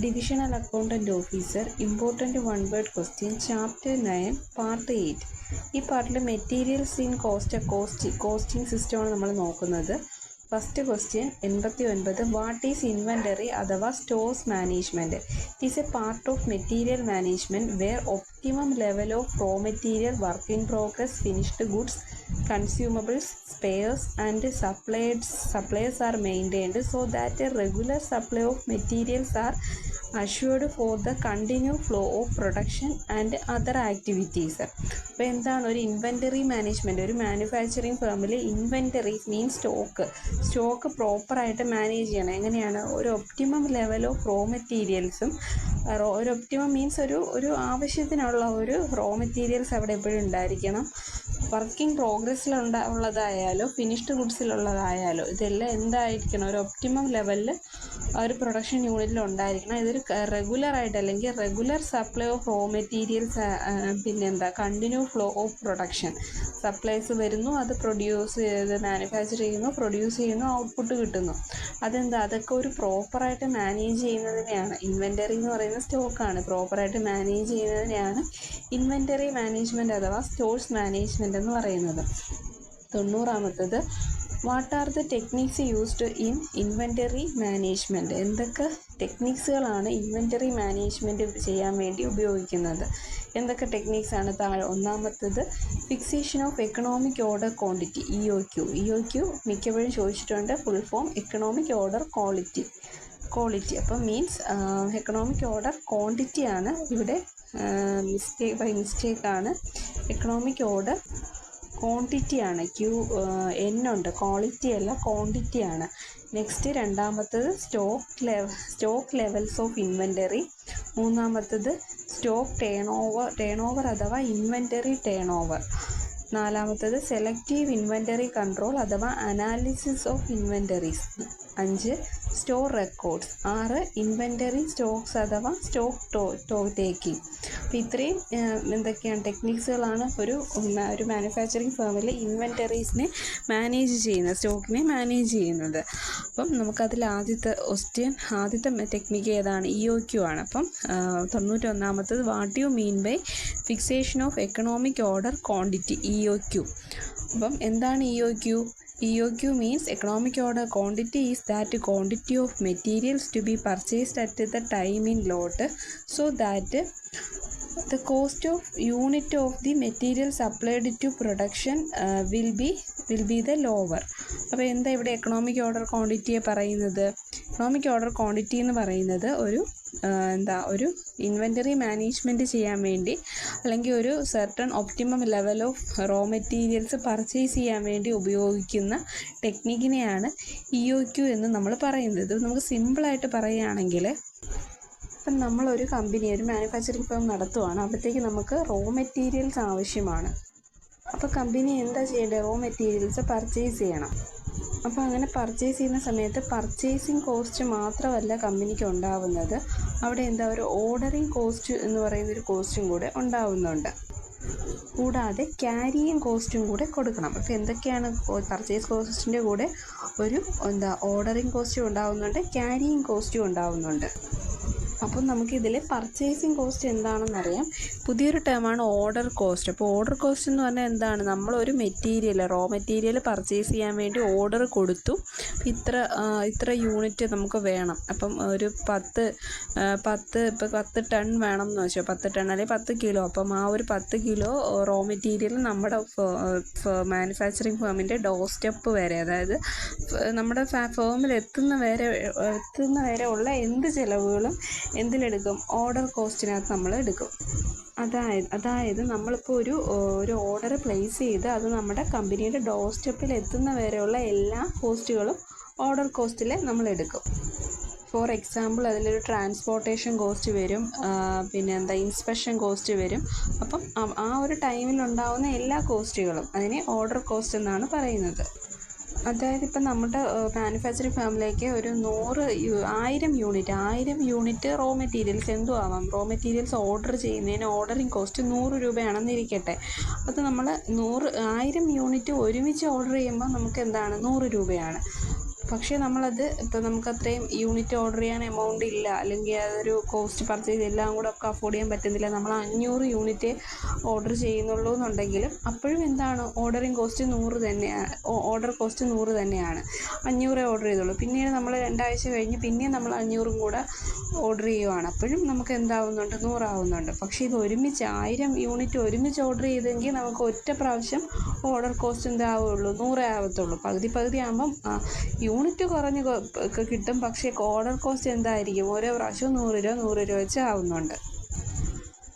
Divisional Accountant Officer, important one-word question, Chapter 9, Part 8. ഈ പാർട്ടിൽ materials in costing സിസ്റ്റമാണ് നമ്മൾ നോക്കുന്നത്. First question 89. What is inventory അഥവാ stores management? It is a part of material management where optimum level of raw material, work in progress, finished goods, consumables, spares and supplies are maintained so that a regular supply of materials are assured for the continued flow of production and other activities. അപ്പോൾ എന്താണ് ഒരു inventory management? ഒരു manufacturing ഫേമിൽ inventory means stock പ്രോപ്പറായിട്ട് manage ചെയ്യണം. എങ്ങനെയാണ്? ഒരു optimum level of raw മെറ്റീരിയൽസും, ഒരു optimum means ഒരു ആവശ്യത്തിനുള്ള ഒരു റോ മെറ്റീരിയൽസ് അവിടെ എപ്പോഴും ഉണ്ടായിരിക്കണം. വർക്കിംഗ് പ്രോഗ്രസ്സിലുള്ളതായാലോ ഫിനിഷ്ഡ് ഗുഡ്സിലുള്ളതായാലോ ഇതെല്ലാം എന്തായിരിക്കണം? ഒരു ഒപ്റ്റിമം ലെവലിൽ ഒരു പ്രൊഡക്ഷൻ യൂണിറ്റിൽ ഉണ്ടായിരിക്കണം. ഇതൊരു റെഗുലറായിട്ട് അല്ലെങ്കിൽ regular supply of raw materials, പിന്നെന്താ continue flow of production. Supplies വരുന്നു, അത് പ്രൊഡ്യൂസ് ചെയ്ത് മാനുഫാക്ചർ ചെയ്യുന്നു, പ്രൊഡ്യൂസ് ചെയ്യുന്നു, ഔട്ട്പുട്ട് കിട്ടുന്നു. അതൊക്കെ ഒരു പ്രോപ്പറായിട്ട് മാനേജ് ചെയ്യുന്നതിനെയാണ് ഇൻവെൻ്ററി എന്ന് പറയുന്ന സ്റ്റോക്കാണ്. പ്രോപ്പറായിട്ട് മാനേജ് ചെയ്യുന്നതിനെയാണ് ഇൻവെൻ്ററി മാനേജ്മെൻറ്റ് അഥവാ സ്റ്റോഴ്സ് മാനേജ്മെൻറ്റ് എന്ന് പറയുന്നത്. 90. What are the techniques used in inventory management? എന്തൊക്കെ ടെക്നിക്സുകളാണ് ഇൻവെൻ്ററി മാനേജ്മെൻറ്റ് ചെയ്യാൻ വേണ്ടി ഉപയോഗിക്കുന്നത്? എന്തൊക്കെ ടെക്നിക്സാണ്? ഒന്നാമത്തേത് fixation of economic order quantity, EOQ മിക്കപ്പോഴും ചോദിച്ചിട്ടുണ്ട്. Full form economic order quality. അപ്പം മീൻസ് എക്കണോമിക് ഓർഡർ ക്വാണ്ടിറ്റിയാണ് ഇവിടെ മിസ്റ്റേക്കാണ്. എക്കണോമിക് ഓർഡർ ക്വാണ്ടിറ്റിയാണ്, N ഉണ്ട്, ക്വാളിറ്റി അല്ല ക്വാണ്ടിറ്റിയാണ്. നെക്സ്റ്റ് രണ്ടാമത്തത് സ്റ്റോക്ക് ലെവൽസ് ഓഫ് ഇൻവെൻ്ററി. മൂന്നാമത്തത് സ്റ്റോക്ക് ടേൺ ഓവർ അഥവാ ഇൻവെൻ്ററി ടേൺ ഓവർ. നാലാമത്തത് സെലക്റ്റീവ് ഇൻവെൻ്ററി കൺട്രോൾ അഥവാ analysis of inventories. 5 store records. 6 inventory stocks അഥവാ സ്റ്റോക്ക് ടേക്കിംഗ്. അപ്പോൾ ഇത്രയും എന്തൊക്കെയാണ് ടെക്നിക്സുകളാണ് ഒരു മാനുഫാക്ചറിങ് ഫേമിൽ ഇൻവെൻ്ററീസിനെ മാനേജ് ചെയ്യുന്നത്, സ്റ്റോക്കിനെ മാനേജ് ചെയ്യുന്നത്. അപ്പം നമുക്കതിൽ ആദ്യത്തെ ടെക്നിക്ക് ഏതാണ്? EOQ ആണ്. അപ്പം 91. What you mean by fixation of economic order quantity, EOQ. അപ്പം എന്താണ് EOQ means economic order quantity is that quantity of materials to be purchased at the time in lot so that the cost of unit of the material supplied to production will be the lower. അപ്പോൾ എന്താ ഇവിടെ economic order ക്വാണ്ടിറ്റിയെ പറയുന്നത്? Economic order quantity എന്ന് പറയുന്നത് ഒരു inventory management ചെയ്യാൻ വേണ്ടി അല്ലെങ്കിൽ ഒരു certain optimum level of raw materials purchase ചെയ്യാൻ വേണ്ടി ഉപയോഗിക്കുന്ന ടെക്നിക്കിനെയാണ് EOQ എന്ന് നമ്മൾ പറയുന്നത്. ഇത് നമുക്ക് സിമ്പിളായിട്ട് പറയുകയാണെങ്കിൽ, ഇപ്പം നമ്മളൊരു മാനുഫാക്ചറിങ് ഫേം നടത്തുവാണ്. അപ്പോഴത്തേക്ക് നമുക്ക് റോ മെറ്റീരിയൽസ് ആവശ്യമാണ്. അപ്പോൾ കമ്പനി എന്താ ചെയ്യേണ്ടത്? റോ മെറ്റീരിയൽസ് പർച്ചേസ് ചെയ്യണം. അപ്പോൾ അങ്ങനെ പർച്ചേസ് ചെയ്യുന്ന സമയത്ത് പർച്ചേസിങ് കോസ്റ്റ് മാത്രമല്ല കമ്പനിക്ക് ഉണ്ടാവുന്നത്, അവിടെ ഒരു ഓർഡറിങ് കോസ്റ്റ് എന്ന് പറയുന്നൊരു കോസ്റ്റും കൂടെ ഉണ്ടാവുന്നുണ്ട്. കൂടാതെ ക്യാരിയിങ് കോസ്റ്റും കൂടെ കൊടുക്കണം. അപ്പോൾ എന്തൊക്കെയാണ്? പർച്ചേസ് കോസ്റ്റിൻ്റെ കൂടെ ഒരു ഓർഡറിങ് കോസ്റ്റും ഉണ്ടാവുന്നുണ്ട്, ക്യാരിയിങ് കോസ്റ്റും ഉണ്ടാവുന്നുണ്ട്. അപ്പം നമുക്കിതിൽ പർച്ചേസിങ് കോസ്റ്റ് എന്താണെന്നറിയാം. പുതിയൊരു ടേമാണ് ഓർഡർ കോസ്റ്റ്. അപ്പോൾ ഓർഡർ കോസ്റ്റ് എന്ന് പറഞ്ഞാൽ എന്താണ്? നമ്മളൊരു റോ മെറ്റീരിയൽ പർച്ചേസ് ചെയ്യാൻ വേണ്ടി ഓർഡർ കൊടുത്തു. ഇത്ര യൂണിറ്റ് നമുക്ക് വേണം. അപ്പം ഒരു 10 ടൺ വേണം എന്ന് വെച്ചാൽ 10 ടൺ അല്ലെങ്കിൽ 10 കിലോ. അപ്പം ആ ഒരു 10 കിലോ റോ മെറ്റീരിയൽ നമ്മുടെ മാനുഫാക്ചറിങ് ഫേമിൻ്റെ ഡോർ സ്റ്റെപ്പ് വരെ, അതായത് നമ്മുടെ ഫേമിൽ എത്തുന്ന വരെ ഉള്ള എന്ത് ചിലവുകളും എന്തിലെടുക്കും? ഓർഡർ കോസ്റ്റിനകത്ത് നമ്മൾ എടുക്കും. അതായത് നമ്മളിപ്പോൾ ഒരു ഓർഡർ പ്ലേസ് ചെയ്ത് അത് നമ്മുടെ കമ്പനിയുടെ ഡോർ സ്റ്റെപ്പിൽ എത്തുന്ന വരെയുള്ള എല്ലാ കോസ്റ്റുകളും ഓർഡർ കോസ്റ്റിൽ നമ്മൾ എടുക്കും. ഫോർ എക്സാമ്പിൾ അതിലൊരു ട്രാൻസ്പോർട്ടേഷൻ കോസ്റ്റ് വരും, ഇൻസ്പെക്ഷൻ കോസ്റ്റ് വരും. അപ്പം ആ ഒരു ടൈമിലുണ്ടാവുന്ന എല്ലാ കോസ്റ്റുകളും അതിനെ ഓർഡർ കോസ്റ്റ് എന്നാണ് പറയുന്നത്. അതായത് ഇപ്പം നമ്മുടെ മാനുഫാക്ചറിങ് ഫേമിലേക്ക് ഒരു 1000 യൂണിറ്റ് റോ മെറ്റീരിയൽസ് എന്തും ആവാം. റോ മെറ്റീരിയൽസ് ഓർഡർ ചെയ്യുന്നതിന് ഓർഡറിങ് കോസ്റ്റ് 100 രൂപയാണെന്നിരിക്കട്ടെ. അത് നമ്മൾ 1000 യൂണിറ്റ് ഒരുമിച്ച് ഓർഡർ ചെയ്യുമ്പോൾ നമുക്ക് 100 രൂപയാണ്. പക്ഷേ നമ്മളത് ഇപ്പോൾ നമുക്ക് അത്രയും യൂണിറ്റ് ഓർഡർ ചെയ്യാൻ എമൗണ്ട് ഇല്ല, അല്ലെങ്കിൽ അതൊരു കോസ്റ്റ് പർച്ചേസ് എല്ലാം കൂടെ ഒക്കെ അഫോർഡ് ചെയ്യാൻ പറ്റുന്നില്ല, നമ്മൾ 500 യൂണിറ്റ് ഓർഡർ ചെയ്യുന്നുള്ളൂ എന്നുണ്ടെങ്കിലും അപ്പോഴും എന്താണ് ഓർഡറിങ് കോസ്റ്റ് 100 തന്നെയാണ്, ഓർഡർ കോസ്റ്റ് 100 തന്നെയാണ്. 500 ഓർഡർ ചെയ്തുള്ളൂ. പിന്നീട് നമ്മൾ 2 ആഴ്ച കഴിഞ്ഞ് പിന്നെയും നമ്മൾ 500 കൂടെ ഓർഡർ ചെയ്യുവാണ്, അപ്പോഴും നമുക്ക് എന്താവുന്നുണ്ട്, 100 ആവുന്നുണ്ട്. പക്ഷേ ഇത് ഒരുമിച്ച് 1000 യൂണിറ്റ് ഒരുമിച്ച് ഓർഡർ ചെയ്തെങ്കിൽ നമുക്ക് ഒറ്റ പ്രാവശ്യം ഓർഡർ കോസ്റ്റ് എന്താവുള്ളൂ, 100 ആവത്തുള്ളൂ. പകുതി ആകുമ്പം യൂണിറ്റ് കുറഞ്ഞ് കിട്ടും, പക്ഷേ ഓർഡർ കോസ്റ്റ് എന്തായിരിക്കും, ഓരോ പ്രാവശ്യവും 100 രൂപ വെച്ച് ആവുന്നുണ്ട്.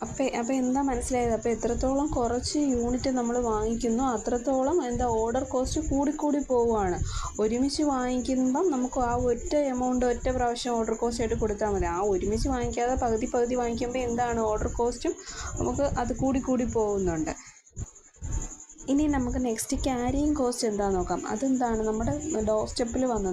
അപ്പോൾ എന്താ മനസ്സിലായത്? അപ്പോൾ എത്രത്തോളം കുറച്ച് യൂണിറ്റ് നമ്മൾ വാങ്ങിക്കുന്നോ അത്രത്തോളം ഓർഡർ കോസ്റ്റ് കൂടിക്കൂടി പോവുകയാണ്. ഒരുമിച്ച് വാങ്ങിക്കുമ്പം നമുക്ക് ആ ഒറ്റ എമൗണ്ട് ഒറ്റ പ്രാവശ്യം ഓർഡർ കോസ്റ്റ് ആയിട്ട് കൊടുത്താൽ മതി. ആ ഒരുമിച്ച് വാങ്ങിക്കാതെ പകുതി വാങ്ങിക്കുമ്പോൾ ഓർഡർ കോസ്റ്റും നമുക്ക് അത് കൂടി പോകുന്നുണ്ട്. ഇനി നമുക്ക് നെക്സ്റ്റ് ക്യാരിയിങ് കോസ്റ്റ് എന്താണെന്ന് നോക്കാം. അതെന്താണ്, നമ്മുടെ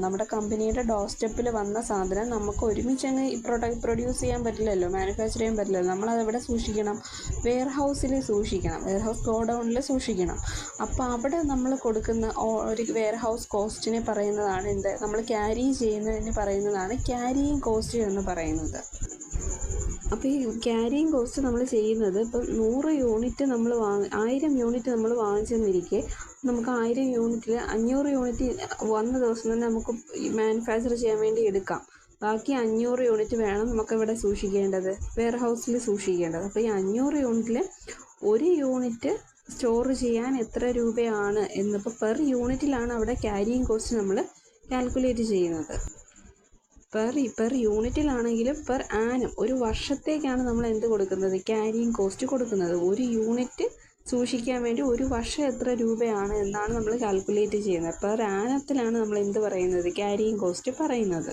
നമ്മുടെ കമ്പനിയുടെ ഡോർ സ്റ്റെപ്പിൽ വന്ന സാധനം നമുക്ക് ഒരുമിച്ചങ്ങ് ഈ പ്രൊഡ്യൂസ് ചെയ്യാൻ പറ്റില്ലല്ലോ, മാനുഫാക്ചർ ചെയ്യാൻ പറ്റില്ലല്ലോ. നമ്മളതെവിടെ സൂക്ഷിക്കണം? വെയർഹൗസിൽ സൂക്ഷിക്കണം, വെയർഹൗസ് ഗോഡൗണിൽ സൂക്ഷിക്കണം. അപ്പോൾ അവിടെ നമ്മൾ കൊടുക്കുന്ന ഒരു വെയർഹൗസ് കോസ്റ്റിനെ പറയുന്നതാണ് നമ്മൾ ക്യാരി ചെയ്യുന്നതിന് പറയുന്നതാണ് ക്യാരിയിങ് കോസ്റ്റ് എന്ന് പറയുന്നത്. അപ്പോൾ ഈ ക്യാരിയിങ് കോസ്റ്റ് നമ്മൾ ചെയ്യുന്നത് ഇപ്പം 100 യൂണിറ്റ് 1000 യൂണിറ്റ് നമ്മൾ വാങ്ങിച്ചെന്നിരിക്കെ നമുക്ക് 1000 യൂണിറ്റിൽ 500 യൂണിറ്റ് വന്ന ദിവസം തന്നെ നമുക്ക് മാനുഫാക്ചർ ചെയ്യാൻ വേണ്ടി എടുക്കാം. ബാക്കി 500 യൂണിറ്റ് വേണം നമുക്കിവിടെ സൂക്ഷിക്കേണ്ടത്, വെയർഹൗസിൽ സൂക്ഷിക്കേണ്ടത്. അപ്പോൾ ഈ 500 യൂണിറ്റിൽ ഒരു യൂണിറ്റ് സ്റ്റോർ ചെയ്യാൻ എത്ര രൂപയാണ് എന്നിപ്പോൾ പെർ യൂണിറ്റിലാണ് അവിടെ ക്യാരിയിങ് കോസ്റ്റ് നമ്മൾ കാൽക്കുലേറ്റ് ചെയ്യുന്നത്. പെർ യൂണിറ്റിലാണെങ്കിലും പെർ ആനം ഒരു വർഷത്തേക്കാണ് നമ്മൾ കൊടുക്കുന്നത്, ക്യാരിയിങ് കോസ്റ്റ് കൊടുക്കുന്നത്. ഒരു യൂണിറ്റ് സൂക്ഷിക്കാൻ വേണ്ടി ഒരു വർഷം എത്ര രൂപയാണ് എന്നാണ് നമ്മൾ കാൽക്കുലേറ്റ് ചെയ്യുന്നത്. പെർ ആനത്തിലാണ് നമ്മൾ പറയുന്നത്, ക്യാരിയിങ് കോസ്റ്റ് പറയുന്നത്.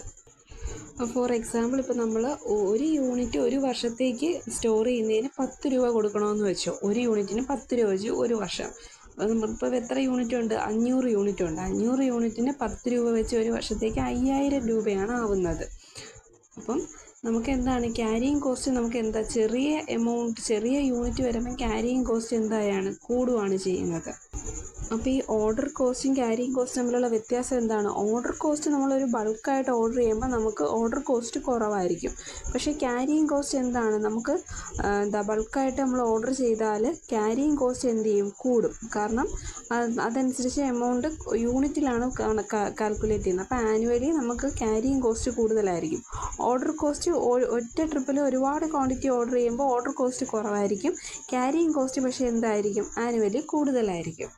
ഫോർ എക്സാമ്പിൾ ഇപ്പോൾ നമ്മൾ ഒരു യൂണിറ്റ് ഒരു വർഷത്തേക്ക് സ്റ്റോർ ചെയ്യുന്നതിന് 10 രൂപ കൊടുക്കണമെന്ന് വെച്ചോ. ഒരു യൂണിറ്റിന് 10 രൂപ വെച്ച് ഒരു വർഷം. നമ്മളിപ്പോൾ എത്ര യൂണിറ്റ് ഉണ്ട്? 500 യൂണിറ്റ് ഉണ്ട്. 500 യൂണിറ്റിന് 10 രൂപ വെച്ച് ഒരു വർഷത്തേക്ക് 5000 രൂപയാണ് ആവുന്നത്. അപ്പം നമുക്ക് ക്യാരിയിങ് കോസ്റ്റ് നമുക്ക് ചെറിയ യൂണിറ്റ് വരുമ്പോൾ ക്യാരിയിങ് കോസ്റ്റ് കൂടുകയാണ് ചെയ്യുന്നത്. അപ്പോൾ ഈ ഓർഡർ കോസ്റ്റും ക്യാരിയിങ് കോസ്റ്റും തമ്മിലുള്ള വ്യത്യാസം എന്താണ്? ഓർഡർ കോസ്റ്റ് നമ്മളൊരു ബൾക്കായിട്ട് ഓർഡർ ചെയ്യുമ്പോൾ നമുക്ക് ഓർഡർ കോസ്റ്റ് കുറവായിരിക്കും. പക്ഷേ ക്യാരിയിങ് കോസ്റ്റ് നമുക്ക് ബൾക്കായിട്ട് നമ്മൾ ഓർഡർ ചെയ്താൽ ക്യാരിയിങ് കോസ്റ്റ് കൂടും. കാരണം അതനുസരിച്ച് എമൗണ്ട് യൂണിറ്റിലാണ് കാൽക്കുലേറ്റ് ചെയ്യുന്നത്. അപ്പോൾ ആനുവലി നമുക്ക് ക്യാരിയിങ് കോസ്റ്റ് കൂടുതലായിരിക്കും. ഓർഡർ കോസ്റ്റ് ഒറ്റ ട്രിപ്പിൽ ഒരുപാട് ക്വാണ്ടിറ്റി ഓർഡർ ചെയ്യുമ്പോൾ ഓർഡർ കോസ്റ്റ് കുറവായിരിക്കും. ക്യാരിയിങ് കോസ്റ്റ് പക്ഷേ ആനുവലി കൂടുതലായിരിക്കും.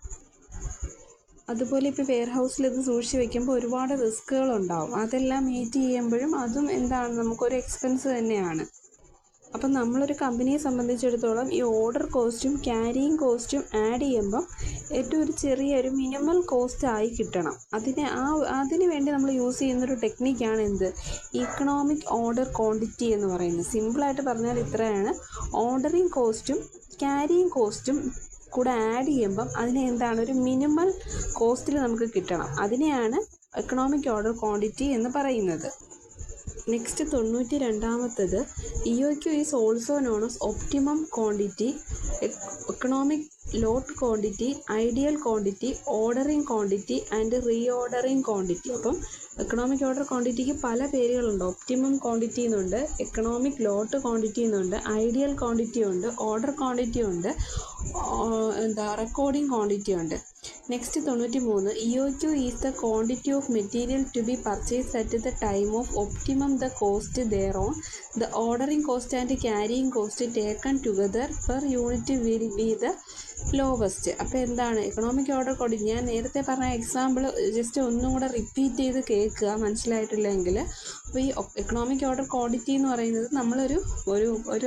അതുപോലെ ഇപ്പോൾ വെയർഹൗസിൽ ഇത് സൂക്ഷിച്ച് വയ്ക്കുമ്പോൾ ഒരുപാട് റിസ്ക്കുകളുണ്ടാവും. അതെല്ലാം മീറ്റ് ചെയ്യുമ്പോഴും അതും നമുക്കൊരു എക്സ്പെൻസ് തന്നെയാണ്. അപ്പം നമ്മളൊരു കമ്പനിയെ സംബന്ധിച്ചിടത്തോളം ഈ ഓർഡർ കോസ്റ്റും ക്യാരിയിങ് കോസ്റ്റും ആഡ് ചെയ്യുമ്പം ഏറ്റവും ഒരു മിനിമൽ കോസ്റ്റ് ആയി കിട്ടണം. അതിന് വേണ്ടി നമ്മൾ യൂസ് ചെയ്യുന്നൊരു ടെക്നിക്കാണ് ഇക്കണോമിക് ഓർഡർ ക്വാണ്ടിറ്റി എന്ന് പറയുന്നത്. സിമ്പിളായിട്ട് പറഞ്ഞാൽ ഇത്രയാണ്, ഓർഡറിങ് കോസ്റ്റും ക്യാരിയിങ് കോസ്റ്റും കൂടെ ആഡ് ചെയ്യുമ്പം അതിനെ ഒരു മിനിമൽ കോസ്റ്റിൽ നമുക്ക് കിട്ടണം. അതിനെയാണ് എക്കണോമിക് ഓർഡർ ക്വാണ്ടിറ്റി എന്ന് പറയുന്നത്. നെക്സ്റ്റ് 92ാമത്തേത് EOQ is also known as optimum quantity, economic lot quantity, ideal quantity, ordering quantity and reordering quantity. അപ്പം എക്കണോമിക് ഓർഡർ ക്വാണ്ടിറ്റിക്ക് പല പേരുകളുണ്ട്. ഒപ്റ്റിമം ക്വാണ്ടിറ്റി എന്നുണ്ട്, എക്കണോമിക് ലോട്ട് ക്വാണ്ടിറ്റി എന്നുണ്ട്, ഐഡിയൽ ക്വാണ്ടിറ്റി ഉണ്ട്, ഓർഡർ ക്വാണ്ടിറ്റി ഉണ്ട്, റെക്കോർഡിംഗ് ക്വാണ്ടിറ്റി ഉണ്ട്. Next 93, EOQ is the quantity of material to be purchased at the time of optimum the cost thereon. The ordering cost and carrying cost taken together per unit will be the lowest. അപ്പോൾ economic order quantity ഞാൻ നേരത്തെ പറഞ്ഞ example just ഒന്നും കൂടെ repeat ചെയ്ത് കേൾക്കുക മനസ്സിലായിട്ടില്ലെങ്കിൽ. അപ്പോൾ ഈ എക്കണോമിക് ഓർഡർ ക്വാണ്ടിറ്റി എന്ന് പറയുന്നത് നമ്മളൊരു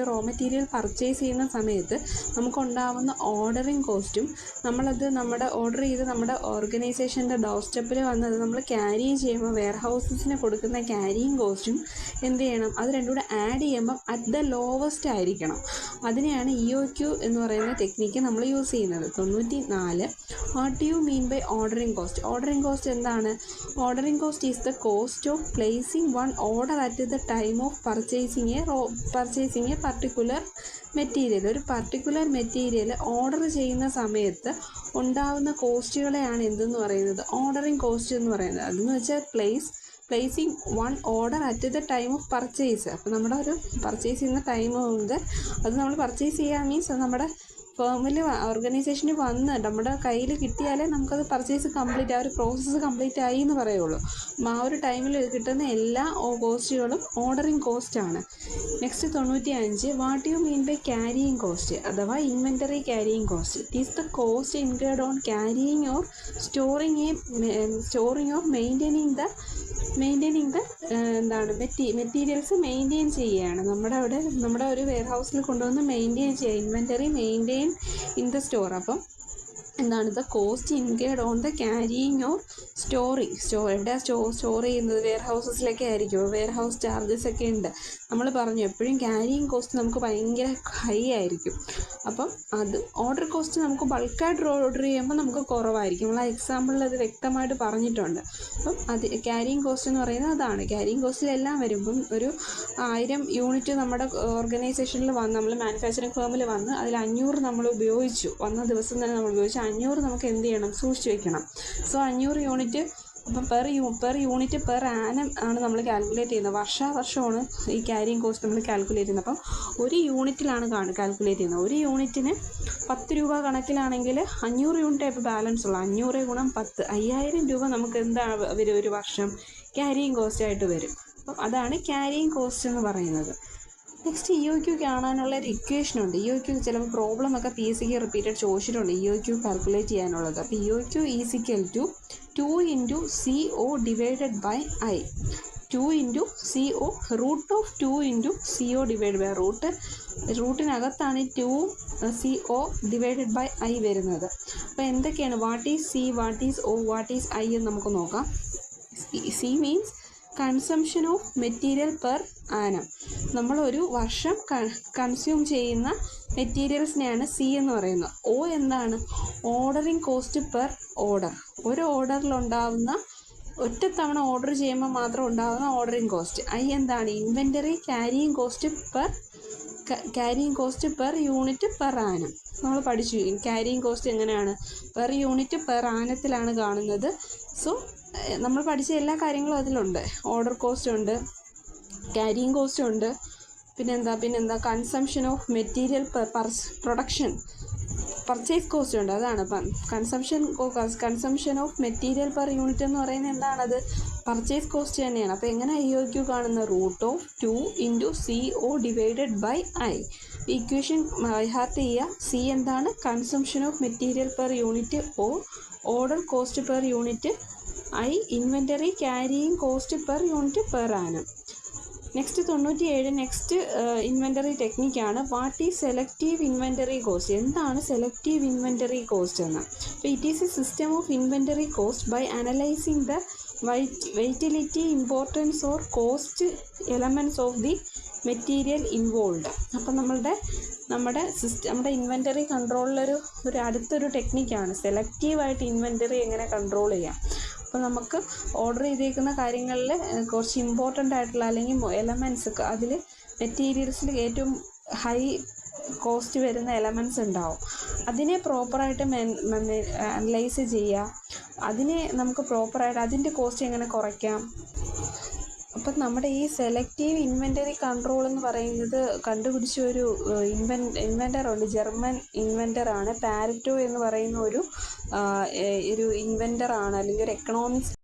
റോ മെറ്റീരിയൽ പർച്ചേസ് ചെയ്യുന്ന സമയത്ത് നമുക്കുണ്ടാവുന്ന ഓർഡറിങ് കോസ്റ്റും നമ്മുടെ ഓർഡർ ചെയ്ത് നമ്മുടെ ഓർഗനൈസേഷൻ്റെ ഡോർ സ്റ്റെപ്പിൽ വന്നത് നമ്മൾ ക്യാരി ചെയ്യുമ്പോൾ വെയർഹൗസസിന് കൊടുക്കുന്ന ക്യാരിയിങ് കോസ്റ്റും അത് രണ്ടും കൂടെ ആഡ് ചെയ്യുമ്പം അറ്റ് ദ ലോവസ്റ്റ് ആയിരിക്കണം. അതിനെയാണ് EOQ എന്ന് പറയുന്ന ടെക്നിക്ക് നമ്മൾ യൂസ് ചെയ്യുന്നത്. 94, what do you mean by ordering cost? Ordering cost എന്താണ്? Ordering cost is the cost of placing one order at the time of purchasing a particular material. ഒരു particular material order ചെയ്യുന്ന സമയത്ത് ഉണ്ടാവുന്ന കോസ്റ്റുകളെയാണ് എന്തെന്ന് പറയുന്നത്, ordering cost എന്ന് പറയുന്നത്. അതെന്ന് വെച്ചാൽ placing one order at the time of purchase. അപ്പോൾ നമ്മുടെ ഒരു പർച്ചേസ് ചെയ്യുന്ന ടൈം ഉണ്ട്, അത് നമ്മൾ പർച്ചേസ് ചെയ്യുക മീൻസ് നമ്മുടെ ഫേമിൽ ഓർഗനൈസേഷനിൽ വന്ന് നമ്മുടെ കയ്യിൽ കിട്ടിയാലേ നമുക്കത് പർച്ചേസ് കംപ്ലീറ്റ്, ആ ഒരു പ്രോസസ്സ് കംപ്ലീറ്റ് ആയി എന്ന് പറയുള്ളൂ. ആ ഒരു ടൈമിൽ കിട്ടുന്ന എല്ലാ കോസ്റ്റുകളും ഓർഡറിങ് കോസ്റ്റാണ്. Next 95, what you mean by carrying cost അഥവാ inventory carrying cost. It is the cost incurred on carrying or storing or maintaining the എന്താണ് മെറ്റീരിയൽസ് മെയിൻറ്റെയിൻ ചെയ്യുകയാണ്. നമ്മുടെ ഒരു വെയർ ഹൗസിൽ കൊണ്ടുവന്ന് മെയിൻറ്റെയിൻ ചെയ്യുക, inventory maintain in the store. അപ്പം എന്താണ് the cost incurred on the carrying or storing. എവിടെയാണ് സ്റ്റോർ ചെയ്യുന്നത്? വെയർ ഹൗസസിലൊക്കെ ആയിരിക്കും. വെയർ ഹൗസ് ചാർജസ് ഒക്കെ ഉണ്ട്. നമ്മൾ പറഞ്ഞു എപ്പോഴും ക്യാരിയിങ് കോസ്റ്റ് നമുക്ക് ഭയങ്കര ഹൈ ആയിരിക്കും. അപ്പം അത് ഓർഡർ കോസ്റ്റ് നമുക്ക് ബൾക്കായിട്ട് ഓർഡർ ചെയ്യുമ്പോൾ നമുക്ക് കുറവായിരിക്കും. നമ്മൾ ആ എക്സാമ്പിളിൽ അത് വ്യക്തമായിട്ട് പറഞ്ഞിട്ടുണ്ട്. അപ്പം അത് ക്യാരിയിങ് കോസ്റ്റ് എന്ന് പറയുന്നത് അതാണ്. ക്യാരിയിങ് കോസ്റ്റിലെല്ലാം വരുമ്പം ഒരു 1000 യൂണിറ്റ് നമ്മുടെ ഓർഗനൈസേഷനിൽ വന്ന്, നമ്മൾ മാനുഫാക്ചറിങ് ഫേമിൽ വന്ന് അതിൽ 500 നമ്മൾ ഉപയോഗിച്ചു, വന്ന ദിവസം തന്നെ നമ്മൾ ഉപയോഗിച്ചു. 500 നമുക്ക് എന്ത് ചെയ്യണം? സൂക്ഷിച്ച് വയ്ക്കണം. സോ 500 യൂണിറ്റ് അപ്പം പെർ യൂണിറ്റ് പെർ ആനം ആണ് നമ്മൾ കാൽക്കുലേറ്റ് ചെയ്യുന്നത്. വർഷമാണ് ഈ ക്യാരിയിങ് കോസ്റ്റ് നമ്മൾ കാൽക്കുലേറ്റ് ചെയ്യുന്നത്. അപ്പം ഒരു യൂണിറ്റിലാണ് കാൽക്കുലേറ്റ് ചെയ്യുന്നത്. ഒരു യൂണിറ്റിന് 10 രൂപ കണക്കിലാണെങ്കിൽ 500 യൂണിറ്റ് ഇപ്പോൾ ബാലൻസ് ഉള്ളൂ. 500 ഗുണം 10, 5000 രൂപ നമുക്ക് എന്താണ് വരും ഒരു വർഷം ക്യാരിയിങ് കോസ്റ്റ് ആയിട്ട് വരും. അപ്പം അതാണ് ക്യാരിയിങ് കോസ്റ്റ് എന്ന് പറയുന്നത്. നെക്സ്റ്റ് EOQ കാണാനുള്ള ഒരു ഇക്വേഷൻ ഉണ്ട്. EOQ ചിലപ്പോൾ പ്രോബ്ലം ഒക്കെ PSC റിപ്പീറ്റഡ് ചോദിച്ചിട്ടുണ്ട് EOQ കാൽക്കുലേറ്റ് ചെയ്യാനുള്ളത്. അപ്പോൾ EOQ is equal to 2 × CO divided by I. 2 × CO, root of 2 × CO divide by റൂട്ടിനകത്താണ് 2 CO ഡിവൈഡഡ് ബൈ I വരുന്നത്. അപ്പോൾ എന്തൊക്കെയാണ് what is C, what is O, what is I എന്ന് നമുക്ക് നോക്കാം. C means consumption of material per annum. നമ്മളൊരു വർഷം consume ചെയ്യുന്ന മെറ്റീരിയൽസിനെയാണ് C എന്ന് പറയുന്നത്. O എന്താണ്? Ordering cost per order. ഒരു ഓർഡറിലുണ്ടാവുന്ന ഒറ്റത്തവണ ഓർഡർ ചെയ്യുമ്പോൾ മാത്രം ഉണ്ടാകുന്ന ഓർഡറിങ് കോസ്റ്റ്. I എന്താണ്? Inventory carrying cost per unit per annum. നമ്മൾ പഠിച്ചു ക്യാരിയിങ് കോസ്റ്റ് എങ്ങനെയാണ്, പെർ യൂണിറ്റ് പെർ ആനത്തിലാണ് കാണുന്നത്. സോ നമ്മൾ പഠിച്ച എല്ലാ കാര്യങ്ങളും അതിലുണ്ട്. ഓർഡർ കോസ്റ്റ് ഉണ്ട്, ക്യാരിയിങ് കോസ്റ്റ് ഉണ്ട്, പിന്നെന്താ consumption of material purchase cost ഉണ്ട്. അതാണ് consumption of material per unit എന്ന് പറയുന്നത് എന്താണത്? പർച്ചേസ് കോസ്റ്റ് തന്നെയാണ്. അപ്പോൾ എങ്ങനെ EOQ കാണുന്ന? Root of 2 × CO divided by I. Equation by heart ചെയ്യുക. C എന്താണ്? Consumption of material per unit. O order cost per unit. I inventory carrying cost per unit per annum. Next 97, next inventory ടെക്നിക്കാണ്. What is selective inventory cost? എന്താണ് selective inventory cost എന്ന്? അപ്പോൾ it is a system of inventory cost by analysing the vitality, importance or cost elements of the material involve. അപ്പം നമ്മുടെ inventory കൺട്രോളിലൊരു അടുത്തൊരു ടെക്നിക്കാണ് സെലക്റ്റീവായിട്ട് inventory എങ്ങനെ control ചെയ്യാം. അപ്പോൾ നമുക്ക് ഓർഡർ ചെയ്തേക്കുന്ന കാര്യങ്ങളിൽ കുറച്ച് ഇമ്പോർട്ടൻ്റ് ആയിട്ടുള്ള അല്ലെങ്കിൽ എലമെൻറ്റ്സ്, അതിൽ മെറ്റീരിയൽസിൽ ഏറ്റവും ഹൈ കോസ്റ്റ് വരുന്ന എലമെൻറ്റ്സ് ഉണ്ടാവും. അതിനെ പ്രോപ്പറായിട്ട് അനലൈസ് ചെയ്യുക, അതിനെ നമുക്ക് പ്രോപ്പറായിട്ട് അതിൻ്റെ കോസ്റ്റ് എങ്ങനെ കുറയ്ക്കാം. അപ്പം നമ്മുടെ ഈ സെലക്റ്റീവ് ഇൻവെൻ്ററി കൺട്രോൾ എന്ന് പറയുന്നത് കണ്ടുപിടിച്ച ഒരു ഇൻവെൻ്ററുണ്ട്, ജർമ്മൻ ഇൻവെൻ്ററാണ്. പാരറ്റോ എന്ന് പറയുന്ന ഒരു ഇൻവെൻ്ററാണ്, അല്ലെങ്കിൽ ഒരു എക്കണോമിക്സ്